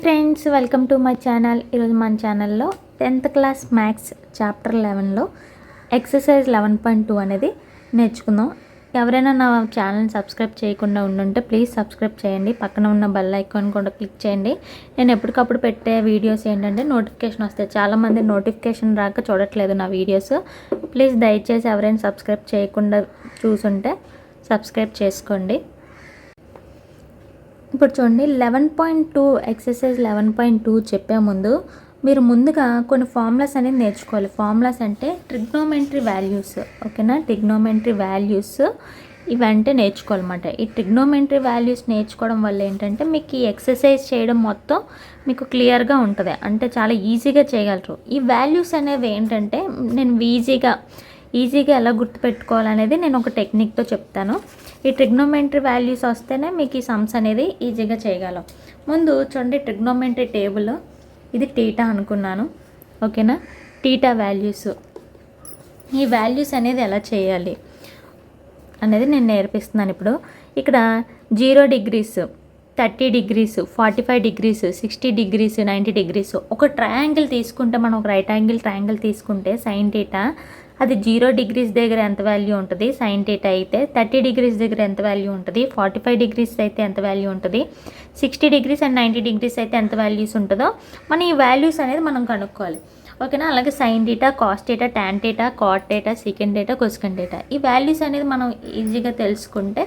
Friends, welcome to my channel. ఈరోజు మన ఛానల్లో 10th క్లాస్ మ్యాథ్స్ చాప్టర్ 11లో ఎక్సర్సైజ్ 11.2 అనేది నేర్చుకుందాం. ఎవరైనా నా ఛానల్ని సబ్స్క్రైబ్ చేయకుండా ఉండుంటే ప్లీజ్ సబ్స్క్రైబ్ చేయండి. పక్కన ఉన్న బెల్ ఐకాన్ కూడా క్లిక్ చేయండి. నేను ఎప్పటికప్పుడు పెట్టే వీడియోస్ ఏంటంటే నోటిఫికేషన్ వస్తాయి. చాలామంది నోటిఫికేషన్ రాక చూడట్లేదు నా వీడియోస్. ప్లీజ్ దయచేసి ఎవరైనా సబ్స్క్రైబ్ చేయకుండా చూసుంటే సబ్స్క్రైబ్ చేసుకోండి. ఇప్పుడు చూడండి, 11.2 ఎక్సర్సైజ్ 11.2 చెప్పే ముందు మీరు ముందుగా కొన్ని ఫార్ములాస్ అనేది నేర్చుకోవాలి. ఫార్ములాస్ అంటే ట్రిగ్నోమెంటరీ వాల్యూస్, ఓకేనా? ట్రిగ్నోమెంటరీ వాల్యూస్ ఇవంటే నేర్చుకోవాలన్నమాట. ఈ ట్రిగ్నోమెంటరీ వాల్యూస్ నేర్చుకోవడం వల్ల ఏంటంటే మీకు ఈ ఎక్సర్సైజ్ చేయడం మొత్తం మీకు క్లియర్గా ఉంటుంది, అంటే చాలా ఈజీగా చేయగలరు. ఈ వాల్యూస్ అనేవి ఏంటంటే నేను ఈజీగా ఎలా గుర్తుపెట్టుకోవాలనేది నేను ఒక టెక్నిక్తో చెప్తాను. ఈ ట్రిగ్నోమెంటరీ వాల్యూస్ వస్తేనే మీకు ఈ సమ్స్ అనేది ఈజీగా చేయగలం. ముందు చూడండి, ట్రిగ్నోమెంటరీ టేబుల్ ఇది టీటా అనుకున్నాను, ఓకేనా? టీటా వాల్యూస్, ఈ వాల్యూస్ అనేది ఎలా చేయాలి అనేది నేను నేర్పిస్తున్నాను. ఇప్పుడు ఇక్కడ 0 degrees, 30 degrees, 45 degrees, 60 degrees, 90 degrees ఒక ట్రయాంగిల్ తీసుకుంటే, మనం ఒక రైట్ యాంగిల్ ట్రయాంగిల్ తీసుకుంటే సైన్ టీటా అది 0 degrees దగ్గర ఎంత వాల్యూ ఉంటుంది, సైన్ టీటా అయితే 30 degrees దగ్గర ఎంత వాల్యూ ఉంటుంది, 45 degrees అయితే ఎంత వాల్యూ ఉంటుంది, 60 degrees అండ్ 90 degrees అయితే ఎంత వాల్యూస్ ఉంటుందో మనం ఈ వాల్యూస్ అనేది మనం కనుక్కోవాలి, ఓకేనా? అలాగే sine theta, cos theta, tan theta, cot theta, secant theta, cosecant theta ఈ వాల్యూస్ అనేది మనం ఈజీగా తెలుసుకుంటే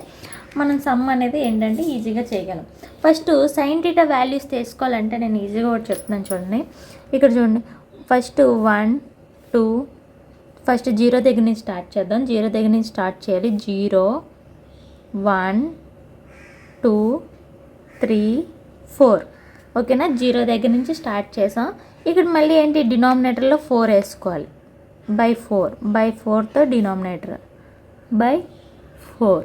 మనం సమ్ అనేది ఏంటంటే ఈజీగా చేయగలం. ఫస్ట్ సైన్ టీటా వాల్యూస్ తీసుకోవాలంటే నేను ఈజీగా ఒకటి చెప్తున్నాను చూడండి. ఇక్కడ చూడండి, ఫస్ట్ 1 2 ఫస్ట్ 0 దగ్గర నుంచి స్టార్ట్ చేద్దాం. 0 దగ్గర నుంచి స్టార్ట్ చేయాలి. 0 1 2 3 4, ఓకేనా? 0 దగ్గర నుంచి స్టార్ట్ చేసాం. ఇక్కడ మళ్ళీ ఏంటి, డినామినేటర్లో 4 వేసుకోవాలి. బై 4తో డినామినేటర్ బై 4.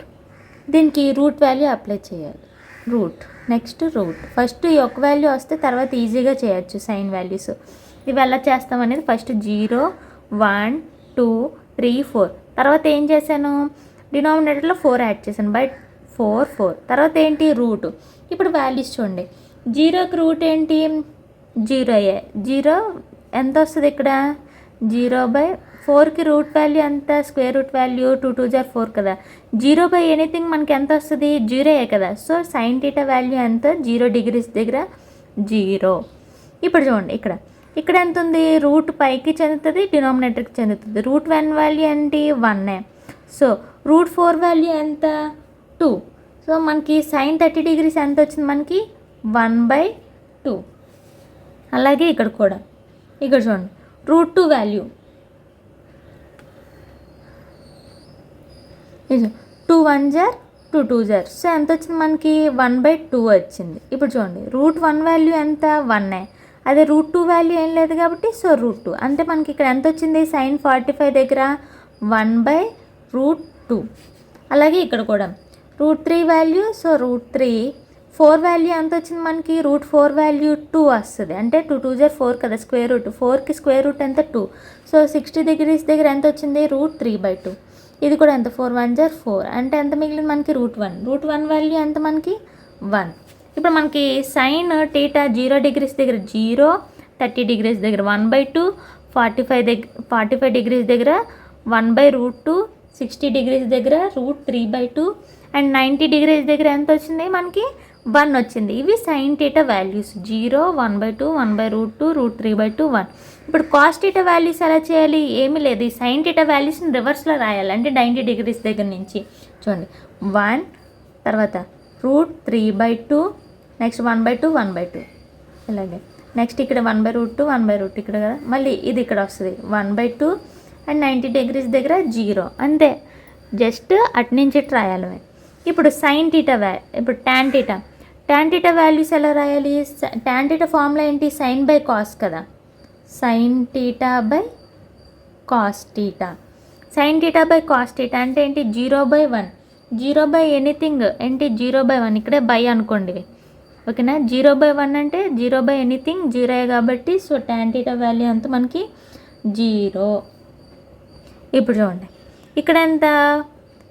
దీనికి రూట్ వాల్యూ అప్లై చేయాలి. Next root. ఫస్ట్ ఈ ఒక వాల్యూ వస్తే తర్వాత ఈజీగా చేయొచ్చు సైన్ వాల్యూస్. ఇవి ఎలా చేస్తాం అనేది ఫస్ట్ 0 1 2 3 4 తర్వాత ఏం చేశాను, డినామినేటర్లో 4 యాడ్ చేశాను. బై 4 తర్వాత ఏంటి, రూట్. ఇప్పుడు వాల్యూస్ చూడండి, 0కి రూట్ ఏంటి, 0 ఎంత వస్తుంది ఇక్కడ, 0/4కి రూట్ వాల్యూ ఎంత, స్క్వేర్ రూట్ వాల్యూ 2 2 = 4 కదా. 0/ఎనీథింగ్ మనకి ఎంత వస్తుంది, 0 కదా. సో సైన్ టీటా వాల్యూ ఎంత, 0 degrees దగ్గర 0. ఇప్పుడు చూడండి, ఇక్కడ ఎంత ఉంది, రూట్ పైకి చెందుతుంది, డినామినేటర్కి చెందుతుంది. రూట్ 1 వాల్యూ ఏంటి, 1. సో రూట్ 4 వాల్యూ ఎంత, 2. సో మనకి సైన్ 30 degrees ఎంత వచ్చింది, మనకి 1/2. అలాగే ఇక్కడ కూడా, ఇక్కడ చూడండి, రూట్ 2 వాల్యూ 2 1 = 2 2 = సో ఎంత వచ్చింది మనకి, 1/2 వచ్చింది. ఇప్పుడు చూడండి, రూట్ 1 వాల్యూ ఎంత, 1. అదే రూట్ 2 వాల్యూ ఏం లేదు కాబట్టి సో రూట్ 2. అంటే మనకి ఇక్కడ ఎంత వచ్చింది, సైన్ 45 దగ్గర 1/√2. అలాగే ఇక్కడ కూడా root 3 value, so root 3. 4 value ఎంత వచ్చింది మనకి, రూట్ 4 వాల్యూ 2 వస్తుంది. అంటే 2 2 = 4 కదా, స్క్వేర్ రూట్. 4కి స్క్వేర్ రూట్ ఎంత, 2. సో 60 degrees దగ్గర ఎంత వచ్చింది, రూట్ 3/2. ఇది కూడా ఎంత, 4 1 = 4. అంటే ఎంత మిగిలింది మనకి, రూట్ 1. రూట్ 1 వాల్యూ ఎంత మనకి, 1. ఇప్పుడు మనకి సైన్ టీటా 0 degrees దగ్గర 0, 30 degrees దగ్గర 1/2, 45 degrees దగ్గర 1/√2, 60 degrees దగ్గర రూట్ 3/2 అండ్ 90 degrees దగ్గర ఎంత వచ్చింది మనకి, 1 వచ్చింది. ఇవి సైన్ టీటా వాల్యూస్ 0, 1/2, 1/√2, రూట్ 3/2, 1. ఇప్పుడు కాస్ టీటా వాల్యూస్ ఎలా చేయాలి, ఏమీ లేదు, ఈ సైన్ టీటా వాల్యూస్ని రివర్స్లో రాయాలి. అంటే 90 degrees దగ్గర నుంచి చూడండి, 1 తర్వాత రూట్ 3/2, నెక్స్ట్ 1/2, 1/2 ఇలాగే. నెక్స్ట్ ఇక్కడ 1/√2, 1/√2 ఇక్కడ కదా, మళ్ళీ ఇది ఇక్కడ వస్తుంది 1/2 అండ్ 90 degrees దగ్గర 0. అంతే, జస్ట్ అటు నుంచి రాయాలి. ఇప్పుడు సైన్ టీటా ఇప్పుడు టాన్ టీటా వాల్యూస్ ఎలా రాయాలి, టాన్ టీటా ఫార్ములా ఏంటి, సైన్ బై కాస్ కదా. Sine theta by cos theta. Sine theta by cos theta అంటే ఏంటి, 0/1. 0/ఎనీథింగ్ ఏంటి, 0/1. ఇక్కడే బై అనుకోండి, ఓకేనా? 0/1 అంటే 0/ఎనీథింగ్ 0 కాబట్టి సో టాన్ టీటా వాల్యూ అంతా మనకి 0. ఇప్పుడు చూడండి, ఇక్కడ ఎంత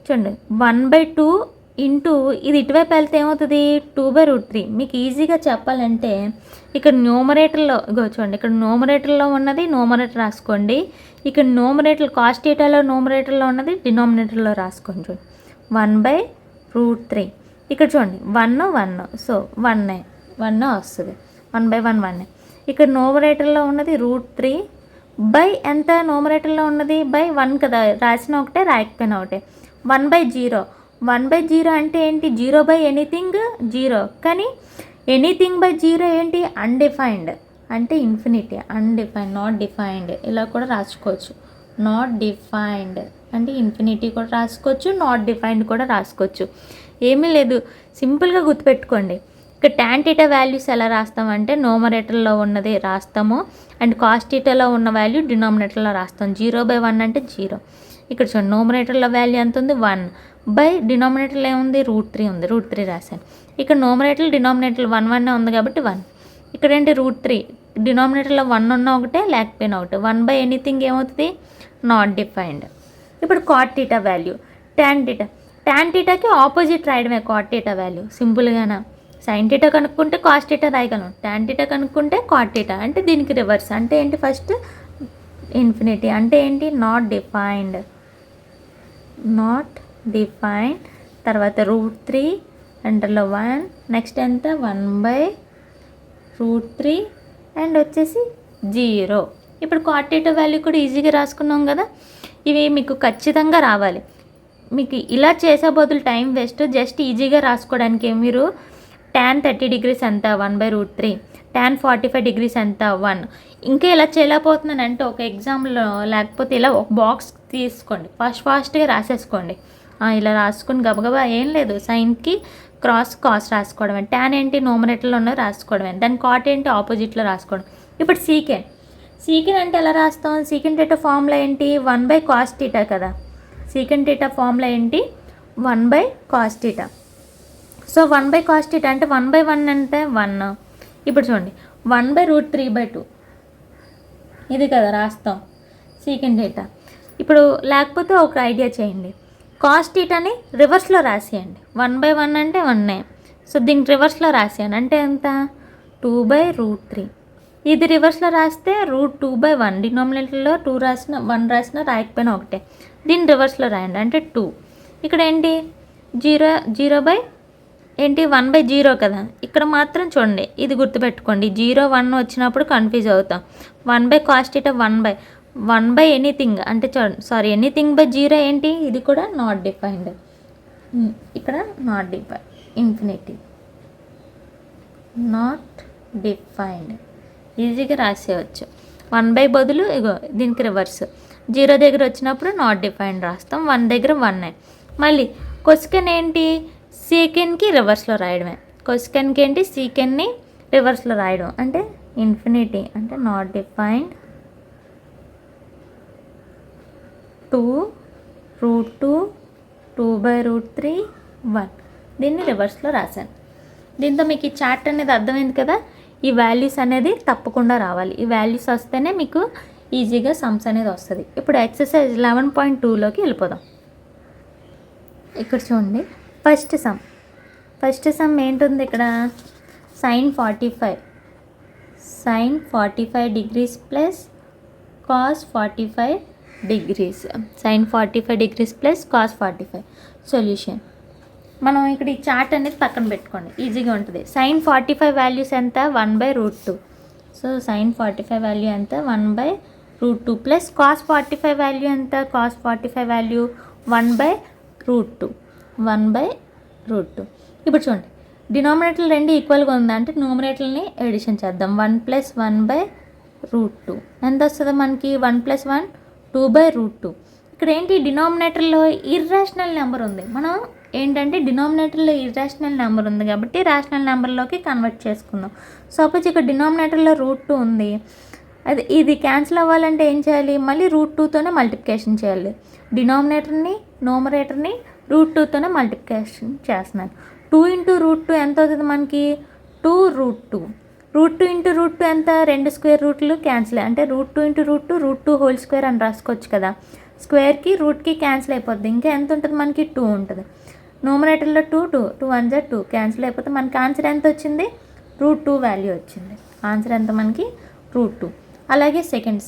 చూడండి, 1/2 ఇంటూ ఇది ఇటువైపు వెళ్తే ఏమవుతుంది 2/√3. మీకు ఈజీగా చెప్పాలంటే ఇక్కడ న్యూమరేటర్లో చూడండి, ఇక్కడ న్యూమరేటర్లో ఉన్నది న్యూమరేటర్ రాసుకోండి, ఇక్కడ న్యూమరేటర్ కాస్ థీటాలో న్యూమరేటర్లో ఉన్నది డినామినేటర్లో రాసుకోండి. చూడండి 1/√3. ఇక్కడ చూడండి 1 సో 1 వస్తుంది, 1/1 1. ఇక్కడ న్యూమరేటర్లో ఉన్నది √3 బై ఎంత, న్యూమరేటర్లో ఉన్నది బై 1 కదా, రాసిన ఒకటే రాయకపోయినా ఒకటే. 1/0. 1/0 అంటే ఏంటి, 0/ఎనీథింగ్ 0, కానీ ఎనీథింగ్ బై 0 ఏంటి, అన్డిఫైన్డ్ అంటే ఇన్ఫినిటీ, అన్డిఫైన్డ్ నాట్ డిఫైన్డ్ ఇలా కూడా రాసుకోవచ్చు. నాట్ డిఫైన్డ్ అంటే ఇన్ఫినిటీ కూడా రాసుకోవచ్చు, నాట్ డిఫైన్డ్ కూడా రాసుకోవచ్చు. ఏమీ లేదు, సింపుల్గా గుర్తుపెట్టుకోండి. ఇక్కడ tan θ వాల్యూస్ ఎలా రాస్తామంటే న్యూమరేటర్లో ఉన్నది రాస్తాము అండ్ కాస్ థీటాలో ఉన్న వాల్యూ డినామినేటర్లో రాస్తాం. 0/1 అంటే 0. ఇక్కడ చూడండి న్యూమరేటర్లో వాల్యూ ఎంత ఉంది 1 బై డినామినేటర్లో ఏముంది √3 ఉంది, √3 రాశాను. ఇక్కడ న్యూమరేటర్ డినామినేటర్ 1 ఉంది కాబట్టి 1. ఇక్కడ ఏంటి √3, డినామినేటర్లో 1 ఉన్న ఒకటే లేకపోయినా ఒకటి. 1/ఎనీథింగ్ ఏమవుతుంది నాట్ డిఫైన్డ్. ఇప్పుడు కాట్ థీటా వాల్యూ tan θకి ఆపోజిట్ రాయడమే కాట్ థీటా వాల్యూ సింపుల్గానా. సైన్ థీటా కనుక్కుంటే కాస్ థీటా రాయగలం, tan θ కనుక్కుంటే కాట్ థీటా, అంటే దీనికి రివర్స్. అంటే ఏంటి, ఫస్ట్ ఇన్ఫినిటీ అంటే ఏంటి నాట్ డిఫైన్డ్, తర్వాత √3 అంటర్లో 1, నెక్స్ట్ ఎంత 1/√3 అండ్ వచ్చేసి 0. ఇప్పుడు కాట్ థీటా వాల్యూ కూడా ఈజీగా రాసుకున్నాం కదా. ఇవి మీకు ఖచ్చితంగా రావాలి. మీకు ఇలా చేసే బదులు టైం వేస్ట్, జస్ట్ ఈజీగా రాసుకోవడానికి మీరు tan 30 degrees ఎంత 1/√3, tan 45 degrees ఎంత 1. ఇంకా ఇలా చేయలేకపోతున్నానంటే ఒక ఎగ్జామ్లో లేకపోతే ఇలా ఒక బాక్స్ తీసుకోండి, ఫాస్ట్గా రాసేసుకోండి. ఇలా రాసుకుని గబగబా ఏం లేదు, సైన్కి కాస్ రాసుకోవడమే, tan ఏంటి న్యూమరేటర్లో ఉన్నది రాసుకోవడమే, దాని కాట్ ఏంటి ఆపోజిట్లో రాసుకోవడం. ఇప్పుడు సీకెండ్ అంటే ఎలా రాస్తాం, సీకెండ్ θ ఫార్ములా ఏంటి 1/cos θ కదా. సీకెండ్ θ ఫార్ములా ఏంటి 1/cos θ. సో 1/cos θ అంటే 1/1 అంటే 1. ఇప్పుడు చూడండి 1/√3/2 ఇది కదా రాస్తాం సీకెండ్ θ. ఇప్పుడు లేకపోతే ఒక ఐడియా చేయండి, కాస్ థీటాని రివర్స్లో రాసేయండి. 1/1 అంటే 1. సో దీనికి రివర్స్లో రాసేయండి అంటే ఎంత 2/√3. ఇది రివర్స్లో రాస్తే √2/1, డినామినేటర్లో 2 రాసిన 1 రాసిన రాయకపోయినా ఒకటే. దీన్ని రివర్స్లో రాయండి అంటే 2. ఇక్కడ ఏంటి 0 ఏంటి 1/0 కదా. ఇక్కడ మాత్రం చూడండి, ఇది గుర్తుపెట్టుకోండి, 0 1 వచ్చినప్పుడు కన్ఫ్యూజ్ అవుతాం. 1/cos θ 1 ఎనీథింగ్ అంటే చూడండి, సారీ ఎనీథింగ్ బై 0 ఏంటి, ఇది కూడా నాట్ డిఫైన్డ్. ఇక్కడ not defined, infinity not defined ఈజీగా రాసేయచ్చు. 1 బదులు ఇగో దీనికి రివర్స్, 0 దగ్గర వచ్చినప్పుడు నాట్ డిఫైన్డ్ రాస్తాం, 1 దగ్గర 1. మళ్ళీ కొసెకెన్ ఏంటి, సీకెన్కి రివర్స్లో రాయడమే. కొసెకెన్కి ఏంటి సీకెన్ని రివర్స్లో రాయడం అంటే ఇన్ఫినిటీ అంటే నాట్ డిఫైన్డ్ 2√2 2/√3 1. దీన్ని రివర్స్లో రాశాను. దీంతో మీకు ఈ చార్ట్ అనేది అర్థమైంది కదా. ఈ వాల్యూస్ అనేది తప్పకుండా రావాలి, ఈ వాల్యూస్ వస్తేనే మీకు ఈజీగా సమ్స్ అనేది వస్తుంది. ఇప్పుడు ఎక్సర్సైజ్ 11.2లోకి వెళ్ళిపోదాం. ఇక్కడ చూడండి ఫస్ట్ సమ్ ఏంటుంది, ఇక్కడ sin 45 degrees plus cos 45 degrees, sin 45 degrees plus cos 45. Solution మనం ఇక్కడ ఈ చార్ట్ అనేది పక్కన పెట్టుకోండి, ఈజీగా ఉంటుంది. sin 45 వాల్యూస్ ఎంత 1/√2. సో sin 45 వాల్యూ ఎంత 1/√2 ప్లస్ cos 45 వాల్యూ ఎంత, cos 45 వాల్యూ 1/√2. ఇప్పుడు చూడండి డినామినేటర్లు రెండు ఈక్వల్గా ఉందా అంటే న్యూమరేటర్ని ఎడిషన్ చేద్దాం. 1 + 1/√2 ఎంత వస్తుంది మనకి, 1 + 1 2/√2. ఇక్కడ ఏంటి డినామినేటర్లో ఇర్రేషనల్ నెంబర్ ఉంది, మనం ఏంటంటే డినామినేటర్లో ఇర్రేషనల్ నెంబర్ ఉంది కాబట్టి రేషనల్ నెంబర్లోకి కన్వర్ట్ చేసుకుందాం. సపోజ్ ఇక్కడ డినామినేటర్లో √2 ఉంది, అది ఇది క్యాన్సిల్ అవ్వాలంటే ఏం చేయాలి, మళ్ళీ √2తోనే మల్టిప్లికేషన్ చేయాలి. డినామినేటర్ని న్యూమరేటర్ని √2తోనే మల్టిప్లికేషన్ చేస్తున్నాను. 2 × √2 ఎంత అవుతుంది మనకి 2√2. √2 × √2 ఎంత, 2 స్క్వేర్ రూట్లు క్యాన్సిల్, అంటే √2 × √2 హోల్ స్క్వేర్ అని రాసుకోవచ్చు కదా. స్క్వేర్కి రూట్కి క్యాన్సిల్ అయిపోద్ది, ఇంకా ఎంత ఉంటుంది మనకి 2 ఉంటుంది. న్యూమరేటర్లో 2 1 జా 2 క్యాన్సిల్ అయిపోతే మనకి ఆన్సర్ ఎంత వచ్చింది? √2 వాల్యూ వచ్చింది. ఆన్సర్ ఎంత మనకి? √2. అలాగే సెకండ్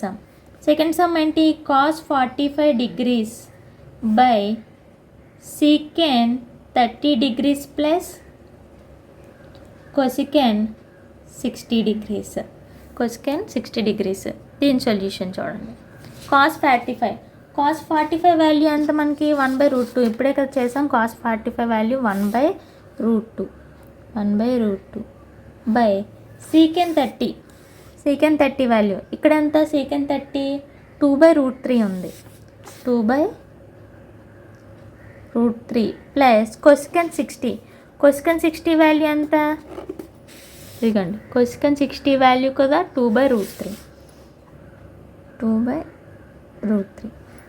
సమ్ ఏంటి? cos 45 degrees by secant 30 degrees plus cosecant 60 degrees. cosecant 60 degrees. దీని సొల్యూషన్ చూడండి. cos 45 వాల్యూ ఎంత మనకి? 1/√2. ఇప్పుడే కదా చేసాం. cos 45 value 1/√2 by secant 30 value ఇక్కడ ఎంత? secant 30 2/√3 ఉంది. 2/√3 ప్లస్ cosecant 60 వాల్యూ ఎంత? ఇదిగోండి cosecant 60 వాల్యూ కదా 2/√3.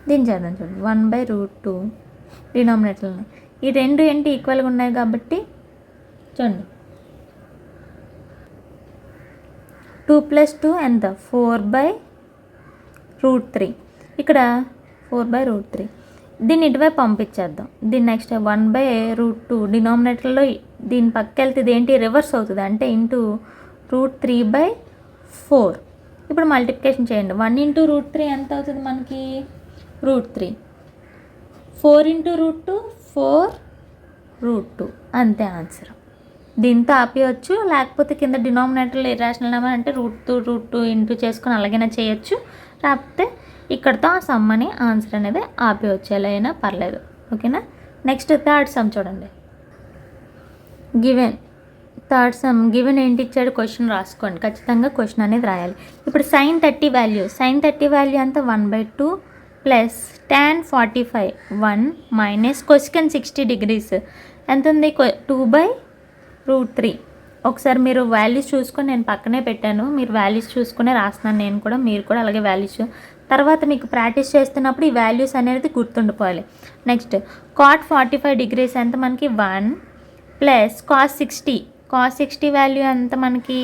దీన్ని చేద్దాం చూడండి. 1/√2 డినామినేటర్లో ఈ రెండు ఏంటి? ఈక్వల్గా ఉన్నాయి కాబట్టి చూడండి 2 + 2 ఎంత? 4/√3. ఇక్కడ 4/√3. దీన్ని ఇటువైపు పంపించేద్దాం. దీన్ని నెక్స్ట్ 1/√2 డినామినేటర్లో దీని పక్క వెళ్తే ఇదేంటి? రివర్స్ అవుతుంది. అంటే ఇంటూ √3/4. ఇప్పుడు మల్టిప్లికేషన్ చేయండి. 1 × √3 ఎంత అవుతుంది మనకి? √3. 4 × √2 4√2. అంతే ఆన్సర్. దీంతో ఆపేయచ్చు, లేకపోతే కింద డినామినేటర్లో ఇర్రాషనల్ నెంబర్ అంటే √2 ఇంటూ చేసుకొని అలాగైనా చేయొచ్చు. లేకపోతే ఇక్కడతో ఆ సమ్ అని ఆన్సర్ అనేది ఆపేయచ్చు. ఎలా అయినా పర్లేదు. ఓకేనా? నెక్స్ట్ థర్డ్ సమ్ చూడండి. థర్డ్ సమ్ గివెన్ ఏంటి ఇచ్చాడు? క్వశ్చన్ రాసుకోండి. ఖచ్చితంగా క్వశ్చన్ అనేది రాయాలి. ఇప్పుడు sin 30 వాల్యూ అంత 1/2 plus tan 45 1 minus cosecant 60 degrees ఎంత ఉంది? 2/√3. ఒకసారి మీరు వాల్యూస్ చూసుకొని, నేను పక్కనే పెట్టాను, మీరు వాల్యూస్ చూసుకునే రాస్తున్నాను నేను కూడా, మీరు కూడా అలాగే వాల్యూస్ తర్వాత మీకు ప్రాక్టీస్ చేస్తున్నప్పుడు ఈ వాల్యూస్ అనేది గుర్తుండిపోవాలి. నెక్స్ట్ cot 45 degrees ఎంత మనకి? 1 ప్లస్ cos 60 వాల్యూ ఎంత మనకి?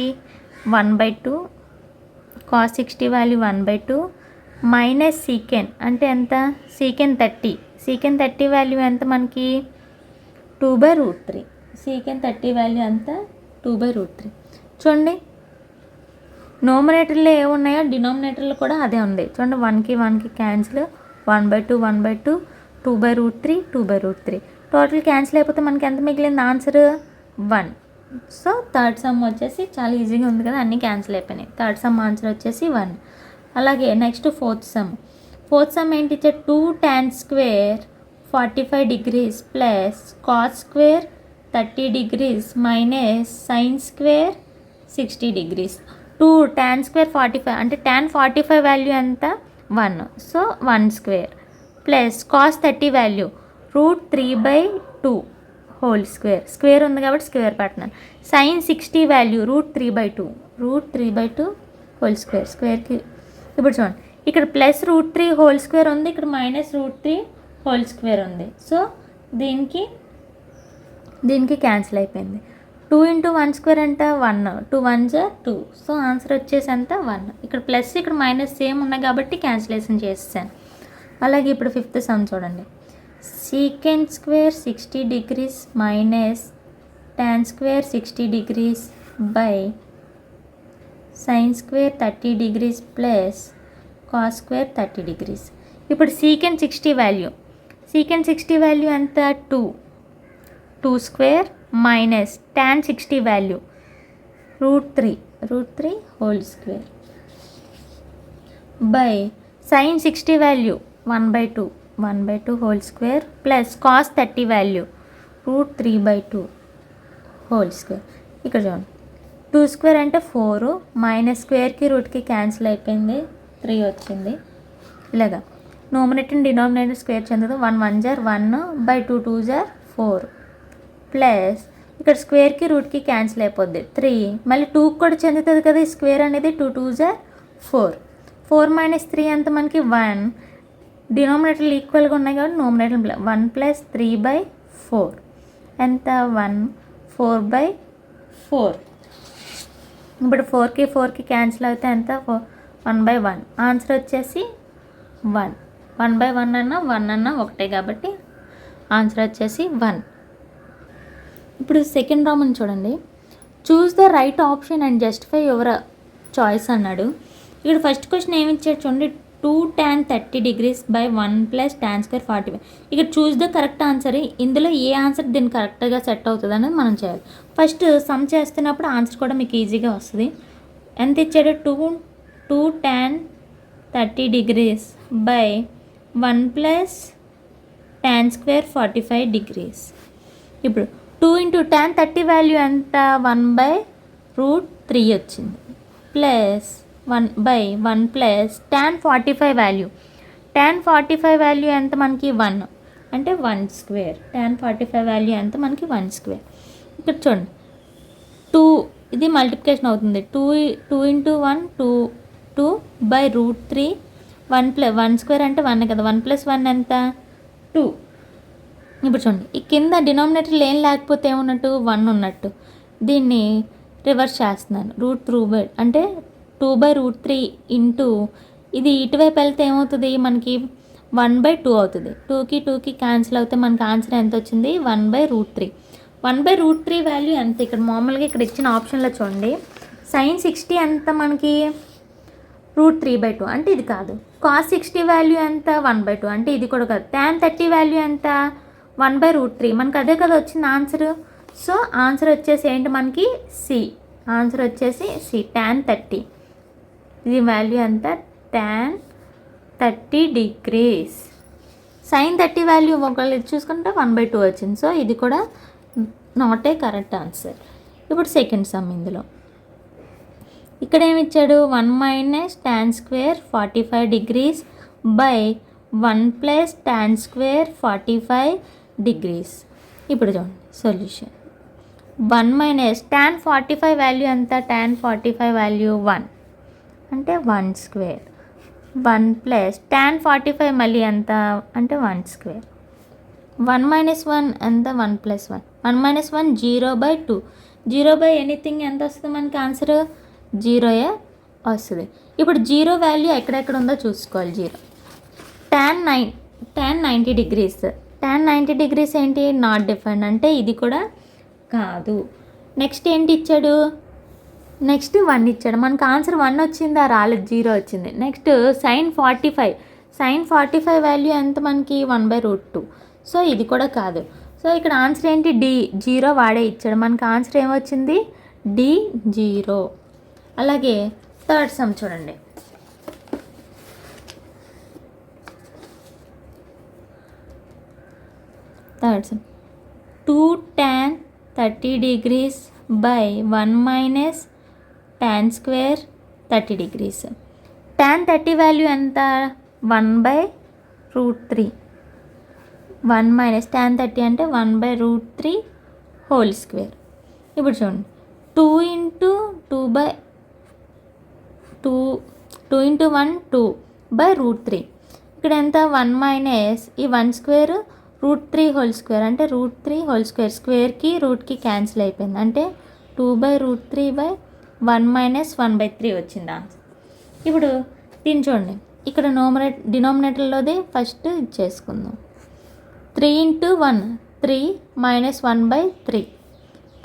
1/2. cos 60 వాల్యూ 1/2 మైనస్ secant అంటే ఎంత? secant 30 వాల్యూ ఎంత మనకి? 2/√3. secant 30 వాల్యూ ఎంత? 2/√3. చూడండి న్యూమరేటర్లో ఏమున్నాయో డినామినేటర్లో కూడా అదే ఉంది. చూడండి 1కి క్యాన్సిల్, 1/2 2/√3 టోటల్ క్యాన్సిల్ అయిపోతే మనకి ఎంత మిగిలింది? ఆన్సర్ 1. సో థర్డ్ సమ్ వచ్చేసి చాలా ఈజీగా ఉంది కదా, అన్నీ క్యాన్సిల్ అయిపోయినాయి. థర్డ్ సమ్ ఆన్సర్ వచ్చేసి 1. అలాగే నెక్స్ట్ ఫోర్త్ సమ్ ఏంటి ఇచ్చే? 2 tan square 45 degrees plus cos square 30 degrees minus sin square 60 degrees. 2 tan square 45 అంటే tan 45 వాల్యూ ఎంత? 1. So 1 square plus cos 30 value √3/2 whole square ఉంది కాబట్టి స్క్వేర్ పెట్టినాను. sin 60 వాల్యూ √3/2 హోల్ స్క్వేర్కి. ఇప్పుడు చూడండి ఇక్కడ ప్లస్ √3 హోల్ స్క్వేర్ ఉంది, ఇక్కడ మైనస్ √3 హోల్ స్క్వేర్ ఉంది. సో దీనికి క్యాన్సిల్ అయిపోయింది. 2 × 1 స్క్వేర్ ఎంత? 1. 2 1 జా 2. సో ఆన్సర్ వచ్చేసి ఎంత? 1. ఇక్కడ ప్లస్ ఇక్కడ మైనస్ సేమ్ ఉన్నాయి కాబట్టి క్యాన్సిలేషన్ చేసేసాను. అలాగే ఇప్పుడు ఫిఫ్త్ సమ్ చూడండి. secant square 60 degrees minus tan square 60 degrees by sin square 30 degrees plus cos square 30 degrees. ఇప్పుడు secant 60 వాల్యూ ఎంత? 2 square minus tan 60 value √3 whole square by sin 60 value 1/2 whole square plus cos 30 value √3/2 whole square. ఇక్కడ చూడండి 2 square అంటే 4 minus స్క్వేర్కి రూట్కి cancel అయిపోయింది, 3 వచ్చింది. ఇలాగా numerator denominator square చెందదు. 1 1 జా 1/2 2 జా 4 ప్లస్ ఇక్కడ స్క్వేర్కి రూట్కి క్యాన్సిల్ అయిపోద్ది 3. మళ్ళీ 2కి కూడా చెందుతుంది కదా ఈ స్క్వేర్ అనేది. 2 2 జా 4 మైనస్ 3 ఎంత మనకి? 1. డినామినేటర్లు ఈక్వల్గా ఉన్నాయి కాబట్టి న్యూమరేటర్ 1 ప్లస్ 3/4 ఎంత? 1 4/4. ఇప్పుడు 4కి క్యాన్సిల్ అయితే ఎంత? 1/1. ఆన్సర్ వచ్చేసి 1. 1/1 అన్నా 1 అన్నా ఒకటే కాబట్టి ఆన్సర్ వచ్చేసి 1. ఇప్పుడు సెకండ్ రామన్ చూడండి. Choose the right option and justify your choice అన్నాడు. ఇక్కడ ఫస్ట్ క్వశ్చన్ ఏమి ఇచ్చాడు చూడండి, 2 tan 30 degrees by 1 plus tan square 45. ఇక్కడ చూస్ ద కరెక్ట్ ఆన్సర్. ఇందులో ఏ ఆన్సర్ దీన్ని కరెక్ట్గా సెట్ అవుతుంది అనేది మనం చేయాలి. ఫస్ట్ సమ్ చేస్తున్నప్పుడు ఆన్సర్ కూడా మీకు ఈజీగా వస్తుంది. ఎంత ఇచ్చాడు, 2 tan 30 degrees by 1 plus tan square 45 degrees. ఇప్పుడు 2 into tan 30 వాల్యూ ఎంత, 1/√3 వచ్చింది, plus 1/1 plus tan 45 value. tan 45 వాల్యూ ఎంత మనకి 1, అంటే 1 స్క్వేర్. tan 45 వాల్యూ ఎంత మనకి 1 స్క్వేర్. ఇక్కడ చూడండి 2, ఇది మల్టిప్లికేషన్ అవుతుంది. 2 into 1 2/√3. 1 స్క్వేర్ అంటే 1 కదా, 1 + 1 ఎంత 2. ఇప్పుడు చూడండి ఈ కింద డినామినేటర్లు ఏం లేకపోతే ఏమున్నట్టు 1 ఉన్నట్టు. దీన్ని రివర్స్ చేస్తున్నాను. √3 అంటే 2/√3 ఇంటూ ఇది ఇటువైపు వెళ్తే ఏమవుతుంది మనకి 1/2 అవుతుంది. 2కి క్యాన్సిల్ అవుతే మనకి ఆన్సర్ ఎంత వచ్చింది, 1/√3. 1/√3 వాల్యూ ఎంత, ఇక్కడ మామూలుగా ఇక్కడ ఇచ్చిన ఆప్షన్లో చూడండి. sin 60 ఎంత మనకి √3/2 అంటే ఇది కాదు. cos 60 వాల్యూ ఎంత 1/2 అంటే ఇది కూడా కాదు. tan 30 వాల్యూ ఎంత 1/√3. మనకు అదే కదా వచ్చింది ఆన్సర్. సో ఆన్సర్ వచ్చేసి ఏంటి మనకి సి. ఆన్సర్ వచ్చేసి సి, tan 30. ఇది వాల్యూ ఎంత, tan 30 degrees. sin 30 వాల్యూ ఒకళ్ళు చూసుకుంటే 1/2 వచ్చింది. సో ఇది కూడా నాట్ ఏ కరెక్ట్ ఆన్సర్. ఇప్పుడు సెకండ్ సమ్ ఇందులో ఇక్కడ ఏమి ఇచ్చాడు, 1 minus tan square 45 degrees by 1 plus tan square 45 degrees. ఇప్పుడు చూడండి సొల్యూషన్. 1 minus tan 45 వాల్యూ ఎంత, tan 45 వాల్యూ 1 అంటే 1 స్క్వేర్. 1 ప్లస్ tan 45 మళ్ళీ ఎంత అంటే 1 స్క్వేర్. 1 minus 1 ఎంత, 1 plus 1. 1 minus 1 0/2. 0/ఎనీథింగ్ ఎంత వస్తుంది మనకి ఆన్సర్, 0 వస్తుంది. ఇప్పుడు 0 వాల్యూ ఎక్కడెక్కడ ఉందో చూసుకోవాలి. 0 tan 90 degrees. tan 90 degrees ఏంటి, నాట్ డిఫైన్డ్ అంటే ఇది కూడా కాదు. నెక్స్ట్ ఏంటి ఇచ్చాడు, నెక్స్ట్ 1 ఇచ్చాడు. మనకు ఆన్సర్ 1 వచ్చిందా, రాలేదు, 0 వచ్చింది. నెక్స్ట్ sin 45 వాల్యూ ఎంత మనకి 1/√2. సో ఇది కూడా కాదు. సో ఇక్కడ ఆన్సర్ ఏంటి, డి, 0 వాడే ఇచ్చాడు. మనకు ఆన్సర్ ఏమొచ్చింది, డి 0. అలాగే థర్డ్ సమ్ చూడండి. Third sum 2 tan 30 degrees by 1 minus tan square 30 degrees. tan 30 value ఎంత 1/√3. 1 minus tan 30 అంటే 1/√3 హోల్ స్క్వేర్. ఇప్పుడు చూడండి 2 into 1 2/√3. ఇక్కడ ఎంత 1 మైనస్ ఈ 1 స్క్వేర్ √3 హోల్ స్క్వేర్ అంటే √3 హోల్ స్క్వేర్. స్క్వేర్కి రూట్కి క్యాన్సిల్ అయిపోయింది అంటే 2/√3/1 మైనస్ 1/3 వచ్చింది ఆన్సర్. ఇప్పుడు దీన్ని చూడండి, ఇక్కడ డినామినేటర్లోది ఫస్ట్ చేసుకుందాం. 3 into 1 3 minus 1/3.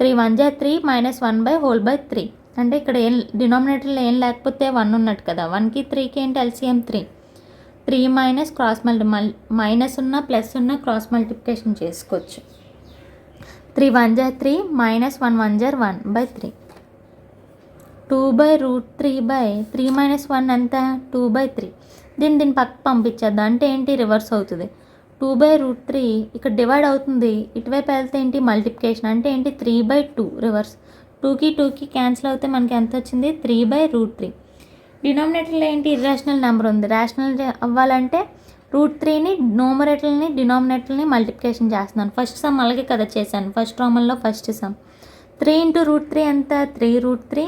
3 1 = 3 minus 1/3 అంటే ఇక్కడ ఏం డినామినేటర్లో ఏం లేకపోతే 1 ఉన్నట్టు కదా. 1కి 3కి ఏంటి ఎల్సిఎం 3. 3 మైనస్ క్రాస్ మైనస్ ఉన్న ప్లస్ ఉన్న క్రాస్ మల్టిప్లికేషన్ చేసుకోవచ్చు. 3 1 = 3 minus 1 1 = 1/3. 2/√3/3 minus 1 ఎంత 2/3. దీన్ని పక్క పంపించేద్దాం అంటే ఏంటి రివర్స్ అవుతుంది. 2/√3 ఇక్కడ డివైడ్ అవుతుంది, ఇటువైపు వెళ్తే ఏంటి మల్టిప్లికేషన్ అంటే ఏంటి 3/2 రివర్స్. 2కి క్యాన్సిల్ అవుతే మనకి ఎంత వచ్చింది 3/√3. డినామినేటర్లో ఏంటి ఇర్రేషనల్ నెంబర్ ఉంది. రేషనల్ అవ్వాలంటే √3ని న్యూమరేటర్ని డినామినేటర్ని మల్టిప్లికేషన్ చేస్తున్నాను. ఫస్ట్ సమ్ అలాగే కదా చేశాను, ఫస్ట్ రామన్లో ఫస్ట్ సమ్. 3 into √3 ఎంత 3√3.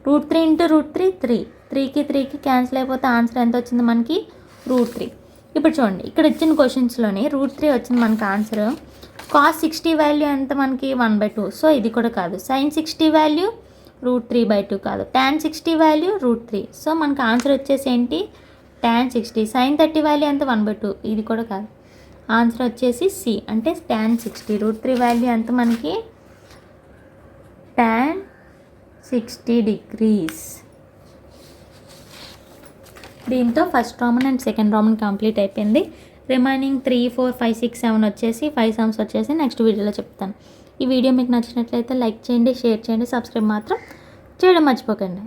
√3 into √3 3. 3కి క్యాన్సిల్ అయిపోతే ఆన్సర్ ఎంత వచ్చింది మనకి √3. ఇప్పుడు చూడండి ఇక్కడ ఇచ్చిన క్వశ్చన్స్లోని √3 వచ్చింది మనకి ఆన్సర్. cos 60 వాల్యూ ఎంత మనకి 1/2. సో ఇది కూడా కాదు. sin 60 వాల్యూ √3/2 కాదు. tan 60 value √3. సో మనకి ఆన్సర్ వచ్చేసి ఏంటి tan 60. sin 30 వాల్యూ ఎంత 1/2. ఇది కూడా కాదు. ఆన్సర్ వచ్చేసి సి అంటే tan 60. √3 వాల్యూ ఎంత మనకి 60 degrees. దీంతో ఫస్ట్ రామన్ అండ్ సెకండ్ రామన్ కంప్లీట్ అయిపోయింది. రిమైనింగ్ 3, 4, 5, 6, 7 వచ్చేసి 5 సమ్స్ వచ్చేసి నెక్స్ట్ వీడియోలో చెప్తాను. ఈ వీడియో మీకు నచ్చినట్లయితే లైక్ చేయండి, షేర్ చేయండి, సబ్స్క్రైబ్ మాత్రం చేయడం మర్చిపోకండి.